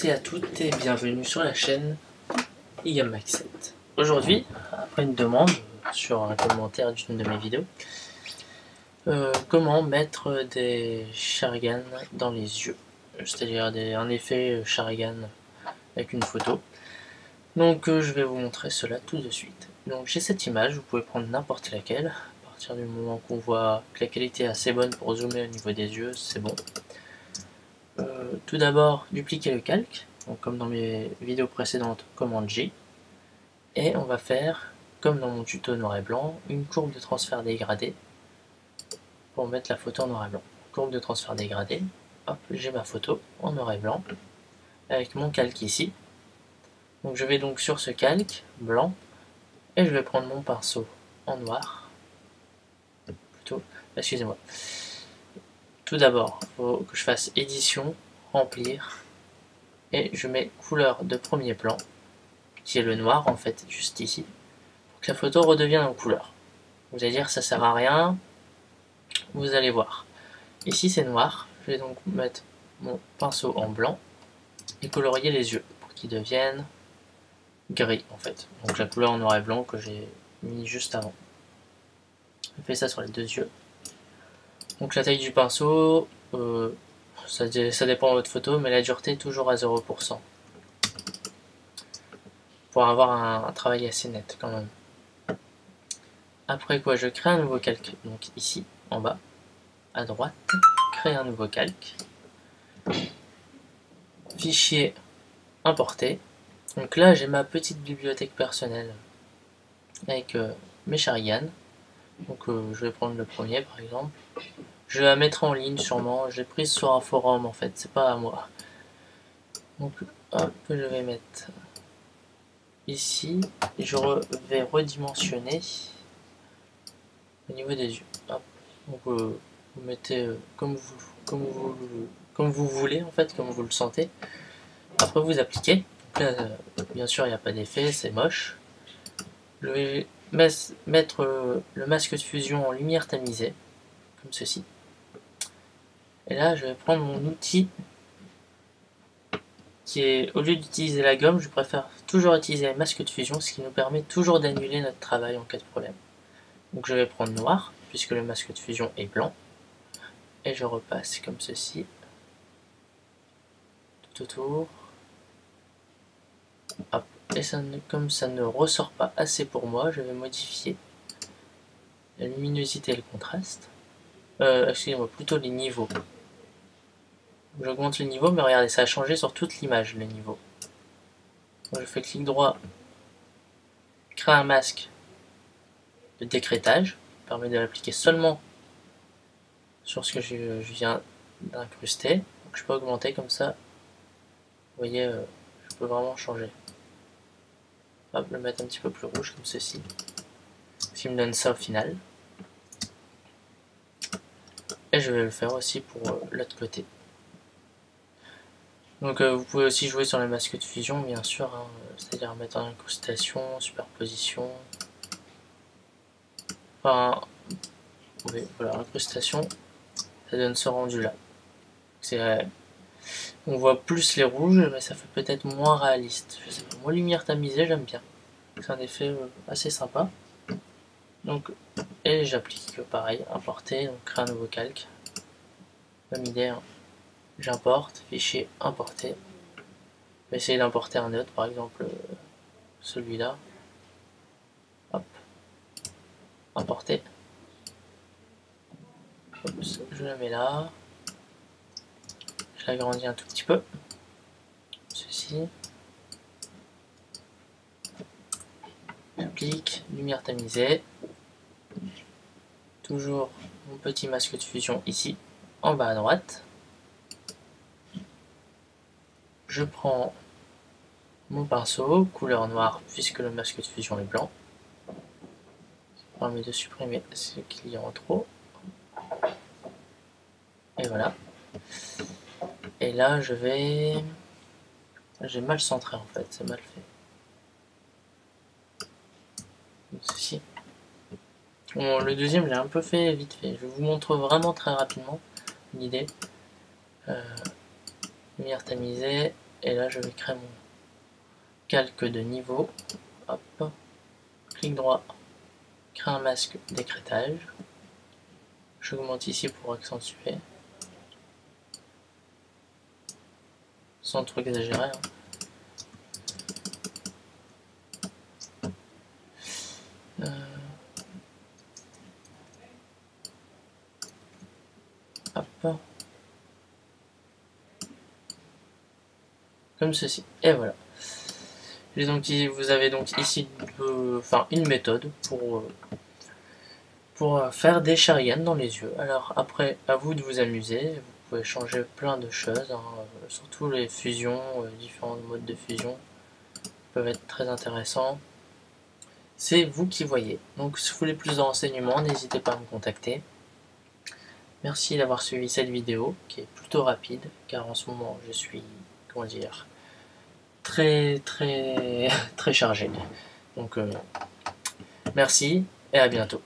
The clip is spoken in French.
Et à toutes et bienvenue sur la chaîne IGAMAX7. Aujourd'hui, après une demande sur un commentaire d'une de mes vidéos, comment mettre des Sharingan dans les yeux, c'est-à-dire un effet Sharingan avec une photo. Donc je vais vous montrer cela tout de suite. Donc j'ai cette image, vous pouvez prendre n'importe laquelle, à partir du moment qu'on voit que la qualité est assez bonne pour zoomer au niveau des yeux, c'est bon. Tout d'abord, dupliquer le calque, donc comme dans mes vidéos précédentes, commande J, et on va faire, comme dans mon tuto noir et blanc, une courbe de transfert dégradé pour mettre la photo en noir et blanc. Courbe de transfert dégradé, hop, j'ai ma photo en noir et blanc, avec mon calque ici. Donc je vais donc sur ce calque blanc, et je vais prendre mon pinceau en noir, plutôt, excusez-moi. Tout d'abord, il faut que je fasse édition, remplir, et je mets couleur de premier plan, qui est le noir en fait, juste ici, pour que la photo redevienne en couleur. Vous allez dire ça sert à rien, vous allez voir. Ici c'est noir, je vais donc mettre mon pinceau en blanc et colorier les yeux pour qu'ils deviennent gris en fait. Donc la couleur en noir et blanc que j'ai mis juste avant. Je fais ça sur les deux yeux. Donc la taille du pinceau, ça dépend de votre photo, mais la dureté est toujours à 0%. Pour avoir un travail assez net quand même. Après quoi, je crée un nouveau calque, donc ici, en bas, à droite, créer un nouveau calque. Fichier importé. Donc là, j'ai ma petite bibliothèque personnelle avec mes Sharingan. Donc je vais prendre le premier par exemple. Je la mettrai en ligne sûrement. J'ai prise sur un forum en fait, c'est pas à moi. Donc hop, je vais mettre ici. Je vais redimensionner au niveau des yeux. Hop. Donc vous mettez comme vous voulez en fait, comme vous le sentez. Après vous appliquez. Donc là, bien sûr il n'y a pas d'effet, c'est moche. Je vais mettre le masque de fusion en lumière tamisée, comme ceci. Et là je vais prendre mon outil qui est, au lieu d'utiliser la gomme, je préfère toujours utiliser le masque de fusion, ce qui nous permet toujours d'annuler notre travail en cas de problème. Donc je vais prendre noir, puisque le masque de fusion est blanc. Et je repasse comme ceci, tout autour. Hop. Et ça comme ça ne ressort pas assez pour moi, je vais modifier la luminosité et le contraste. Excusez-moi, plutôt les niveaux. J'augmente le niveau, mais regardez, ça a changé sur toute l'image, le niveau. Donc je fais clic droit, créer un masque de décrétage, qui permet de l'appliquer seulement sur ce que je viens d'incruster. Donc je peux augmenter comme ça. Vous voyez, je peux vraiment changer. Hop, le mettre un petit peu plus rouge comme ceci. Ce qui me donne ça au final. Et je vais le faire aussi pour l'autre côté. Donc vous pouvez aussi jouer sur les masques de fusion bien sûr, hein, c'est-à-dire mettre en incrustation, superposition. Enfin, oui, voilà, incrustation, ça donne ce rendu là. On voit plus les rouges, mais ça fait peut-être moins réaliste. Je sais pas, moi lumière tamisée j'aime bien. C'est un effet assez sympa. Donc, et j'applique pareil, importer, donc créer un nouveau calque. Même idée, hein. J'importe, fichier importer. Je vais essayer d'importer un autre, par exemple celui-là. Hop, importer. Oups, je le mets là. Je l'agrandis un tout petit peu. Ceci. J'applique, lumière tamisée. Toujours mon petit masque de fusion ici, en bas à droite. Je prends mon pinceau, couleur noire, puisque le masque de fusion est blanc. Ça permet de supprimer ce qu'il y a en trop. Et voilà. Et là, je vais... J'ai mal centré en fait, c'est mal fait. Donc, ceci. Bon, le deuxième, j'ai un peu fait vite fait. Je vous montre vraiment très rapidement l'idée. Lumière tamisée. et là je vais créer mon calque de niveau. Hop, clic droit, créer un masque d'écrêtage. J'augmente ici pour accentuer, sans trop exagérer. Hein. Hop. Comme ceci. Et voilà. Vous avez donc ici une méthode pour faire des Sharingan dans les yeux. Alors après, à vous de vous amuser. Vous pouvez changer plein de choses, hein, surtout les fusions, différents modes de fusion peuvent être très intéressants. C'est vous qui voyez. Donc si vous voulez plus de renseignements, n'hésitez pas à me contacter. Merci d'avoir suivi cette vidéo qui est plutôt rapide car en ce moment je suis, comment dire, très chargé. Donc merci et à bientôt.